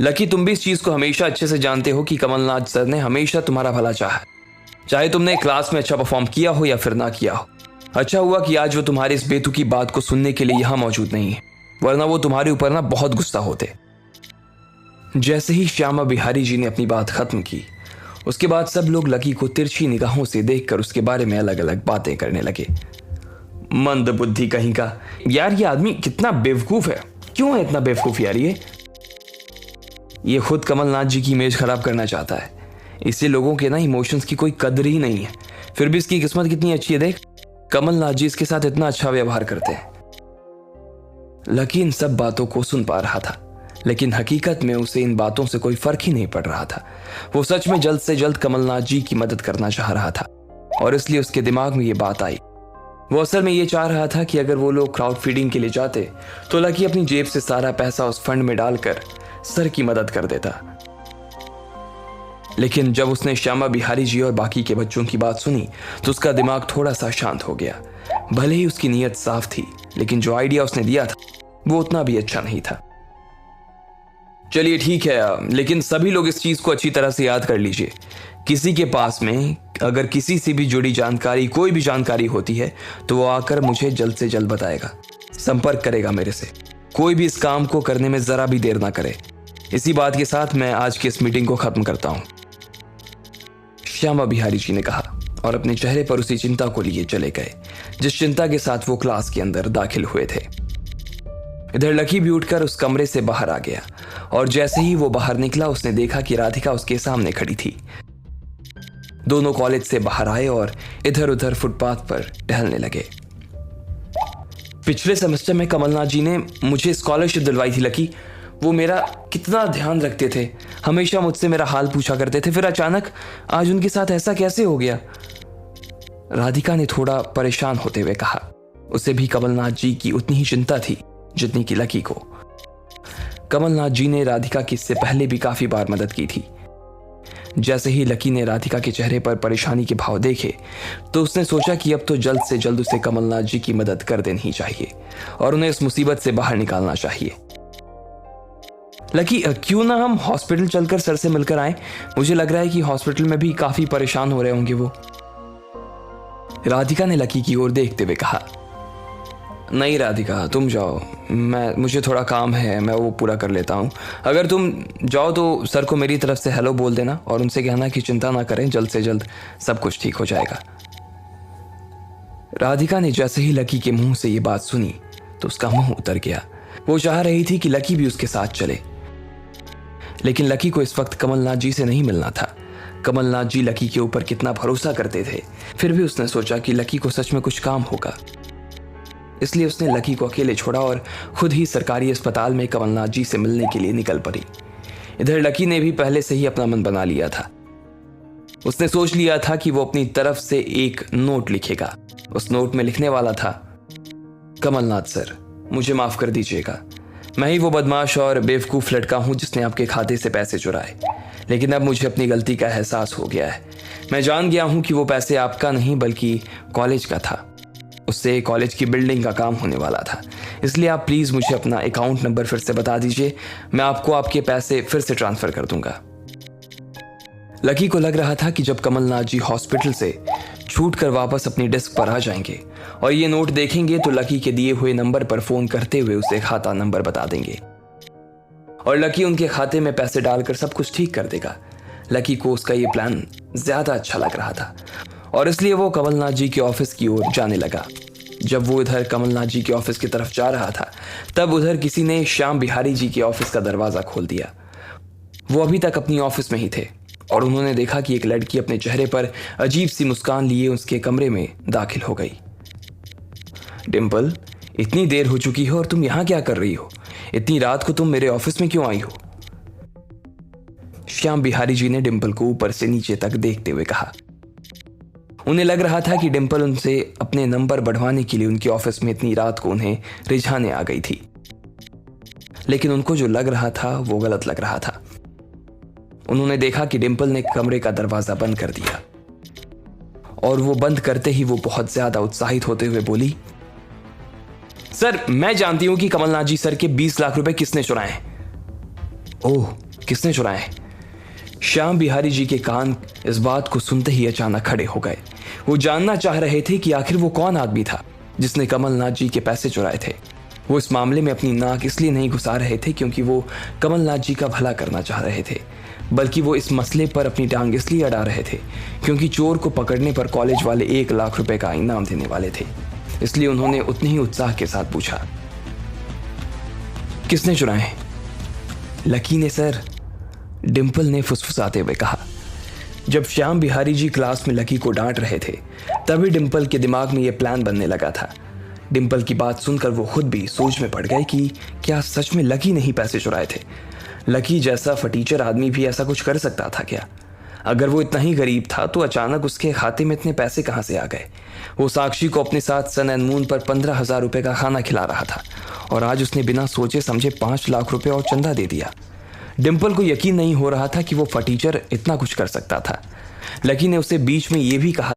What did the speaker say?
Lucky, तुम भी इस चीज को हमेशा अच्छे से जानते हो कि कमलनाथ सर ने हमेशा तुम्हारा भला चाहा, चाहे तुमने क्लास में अच्छा परफॉर्म किया हो या फिर ना किया हो। अच्छा हुआ कि आज वो तुम्हारी इस बेतुकी बात को सुनने के लिए यहां मौजूद नहीं है, वरना वो तुम्हारे ऊपर ना बहुत गुस्सा होते। जैसे ही श्यामा बिहारी जी ने अपनी बात खत्म की, उसके बाद सब लोग लकी को तिरछी निगाहों से देखकर उसके बारे में अलग अलग बातें करने लगे। मंद बुद्धि कहीं का, यार ये आदमी कितना बेवकूफ है, क्यों है इतना बेवकूफ यार ये खुद कमलनाथ जी की इमेज खराब करना चाहता है। इससे लोगों के ना इमोशंस की कोई कदर ही नहीं है। फिर भी इसकी किस्मत कितनी अच्छी है, देख कमलनाथ जी इसके साथ इतना अच्छा व्यवहार करते हैं। लकी इन सब बातों को सुन पा रहा था, लेकिन हकीकत में उसे इन बातों से कोई फर्क ही नहीं पड़ रहा था। वो सच में जल्द से जल्द कमलनाथ जी की मदद करना चाह रहा था और इसलिए उसके दिमाग में ये बात आई। वो असल में ये चाह रहा था कि अगर वो लोग क्राउड फीडिंग के लिए जाते तो लकी अपनी जेब से सारा पैसा उस फंड में डालकर सर की मदद कर देता। लेकिन जब उसने श्यामा बिहारी जी और बाकी के बच्चों की बात सुनी तो उसका दिमाग थोड़ा सा शांत हो गया। भले ही उसकी नीयत साफ थी, लेकिन जो आइडिया उसने दिया था वो उतना भी अच्छा नहीं था। चलिए ठीक है, लेकिन सभी लोग इस चीज को अच्छी तरह से याद कर लीजिए, किसी के पास में अगर किसी से भी जुड़ी जानकारी, कोई भी जानकारी होती है तो वो आकर मुझे जल्द से जल्द बताएगा, संपर्क करेगा मेरे से। कोई भी इस काम को करने में जरा भी देर ना करे। इसी बात के साथ मैं आज की इस मीटिंग को खत्म करता हूं, श्यामा बिहारी जी ने कहा और अपने चेहरे पर उसी चिंता को लिए चले गए जिस चिंता के साथ वो क्लास के अंदर दाखिल हुए थे। इधर लकी भी उठकर उस कमरे से बाहर आ गया और जैसे ही वो बाहर निकला उसने देखा कि राधिका उसके सामने खड़ी थी। दोनों कॉलेज से बाहर आए और इधर उधर फुटपाथ पर टहलने लगे। पिछले सेमेस्टर में कमलनाथ जी ने मुझे स्कॉलरशिप दिलवाई थी लकी, वो मेरा कितना ध्यान रखते थे, हमेशा मुझसे मेरा हाल पूछा करते थे, फिर अचानक आज उनके साथ ऐसा कैसे हो गया? राधिका ने थोड़ा परेशान होते हुए कहा। उसे भी कमलनाथ जी की उतनी ही चिंता थी जितनी कि लकी को। कमलनाथ जी ने राधिका की इससे पहले भी काफी बार मदद की थी। जैसे ही लकी ने राधिका के चेहरे पर परेशानी के भाव देखे तो उसने सोचा कि अब तो जल्द से जल्द उसे कमलनाथ जी की मदद कर देनी ही चाहिए और उन्हें इस मुसीबत से बाहर निकालना चाहिए। लकी, क्यों ना हम हॉस्पिटल चलकर सर से मिलकर आए? मुझे लग रहा है कि हॉस्पिटल में भी काफी परेशान हो रहे होंगे वो। राधिका ने लकी की ओर देखते हुए कहा। नहीं राधिका, तुम जाओ, मुझे थोड़ा काम है, मैं वो पूरा कर लेता हूँ। अगर तुम जाओ तो सर को मेरी तरफ से हेलो बोल देना और उनसे कहना कि चिंता ना करें, जल्द से जल्द सब कुछ ठीक हो जाएगा। राधिका ने जैसे ही लकी के मुंह से ये बात सुनी तो उसका मुंह उतर गया। वो चाह रही थी कि लकी भी उसके साथ चले, लेकिन लकी को इस वक्त कमलनाथ जी से नहीं मिलना था। कमलनाथ जी लकी के ऊपर कितना भरोसा करते थे, फिर भी उसने सोचा कि लकी को सच में कुछ काम होगा, इसलिए उसने लकी को अकेले छोड़ा और खुद ही सरकारी अस्पताल में कमलनाथ जी से मिलने के लिए निकल पड़ी। इधर लकी ने भी पहले से ही अपना मन बना लिया था। उसने सोच लिया था कि वो अपनी तरफ से एक नोट लिखेगा। उस नोट में लिखने वाला था, कमलनाथ सर, मुझे माफ कर दीजिएगा, मैं ही वो बदमाश और बेवकूफ लड़का हूं जिसने आपके खाते से पैसे चुराए, लेकिन अब मुझे अपनी गलती का एहसास हो गया है। मैं जान गया हूं कि वो पैसे आपका नहीं बल्कि कॉलेज का था। उससे कॉलेज की बिल्डिंग का काम होने वाला था, इसलिए आप प्लीज मुझे अपना अकाउंट नंबर फिर से बता दीजिए, मैं आपको आपके पैसे फिर से ट्रांसफर कर दूंगा। लकी को लग रहा था कि जब कमलनाथ जी हॉस्पिटल से छूट कर वापस अपनी डेस्क पर आ जाएंगे और ये नोट देखेंगे तो लकी के दिए हुए नंबर पर फोन करते हुए उसे खाता नंबर बता देंगे और लकी उनके खाते में पैसे डालकर सब कुछ ठीक कर देगा। लकी को उसका ये प्लान ज्यादा अच्छा लग रहा था और इसलिए वो कमलनाथ जी के ऑफिस की ओर जाने लगा। जब वो इधर कमलनाथ जी के ऑफिस की तरफ जा रहा था तब उधर किसी ने श्याम बिहारी जी के ऑफिस का दरवाजा खोल दिया। वो अभी तक अपनी ऑफिस में ही थे और उन्होंने देखा कि एक लड़की अपने चेहरे पर अजीब सी मुस्कान लिए उसके कमरे में दाखिल हो गई। डिंपल, इतनी देर हो चुकी है और तुम यहां क्या कर रही हो? इतनी रात को तुम मेरे ऑफिस में क्यों आई हो? श्याम बिहारी जी ने डिंपल को ऊपर से नीचे तक देखते हुए कहा। उन्हें लग रहा था कि डिंपल उनसे अपने नंबर बढ़वाने के लिए उनके ऑफिस में इतनी रात को उन्हें रिझाने आ गई थी, लेकिन उनको जो लग रहा था वो गलत लग रहा था। उन्होंने देखा कि डिंपल ने कमरे का दरवाजा बंद कर दिया और वो बंद करते ही वो बहुत ज्यादा उत्साहित होते हुए बोली, सर, मैं जानती हूं कि कमलनाथ जी सर के 20 लाख रुपए किसने चुराए हैं। ओह, किसने चुराए? श्याम बिहारी जी के कान इस बात को सुनते ही अचानक खड़े हो गए। वो जानना चाह रहे थे कि आखिर वो कौन आदमी था जिसने कमलनाथ जी के पैसे चुराए थे। वो इस मामले में अपनी नाक इसलिए नहीं घुसा रहे थे क्योंकि वो कमलनाथ जी का भला करना चाह रहे थे, बल्कि वो इस मसले पर अपनी टांग इसलिए अड़ा रहे थे क्योंकि चोर को पकड़ने पर कॉलेज वाले 1 लाख रुपए का इनाम देने वाले थे। इसलिए उन्होंने उतने ही उत्साह के साथ पूछा, किसने चुराए? लकी ने सर, डिंपल ने फुसफुसाते हुए कहा। जब श्याम बिहारी जी क्लास में लकी को डांट रहे थे तभी डिंपल के दिमाग में यह प्लान बनने लगा था। डिंपल की बात सुनकर वो खुद भी सोच में पड़ गए कि क्या सच में लकी ने ही पैसे चुराए थे। लकी जैसा फटीचर आदमी भी ऐसा कुछ कर सकता था क्या? अगर वो इतना ही गरीब था तो अचानक उसके खाते में इतने पैसे कहाँ से आ गए? वो साक्षी को अपने साथ सन एंड मून पर 15,000 रुपए का खाना खिला रहा था और आज उसने बिना सोचे समझे 5 लाख रुपए और चंदा दे दिया। डिंपल को यकीन नहीं हो रहा था कि वो फटीचर इतना कुछ कर सकता था। लकी ने उसे बीच में ये भी कहा